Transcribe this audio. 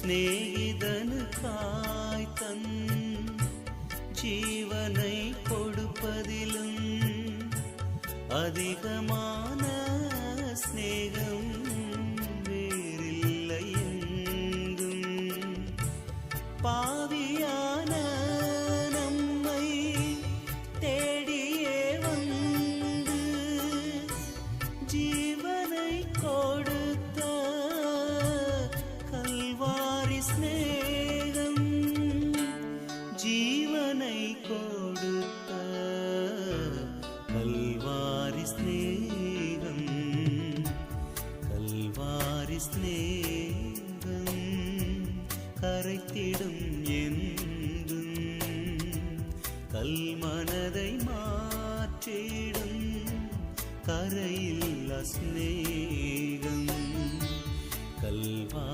சிநேகிதனுக்காய் தன் ஜீவனை கொடுப்பதிலும் அதிகமான ஸ்நேகம் வேறில்லை எங்கும். பாவியான நம்மை தேடியே வந்து ஜீவனை கொடுத்த கல்வாரி ஸ்நேகம், ஜீவனை கொடுத்த கல்வாரி ஸ்நேகம், கல்வாரி ஸ்நேகம் கரைத்திடும் என்றும் கல்மனதை மாற்றிடும் கரையில்லா ஸ்நேகம். கல்வா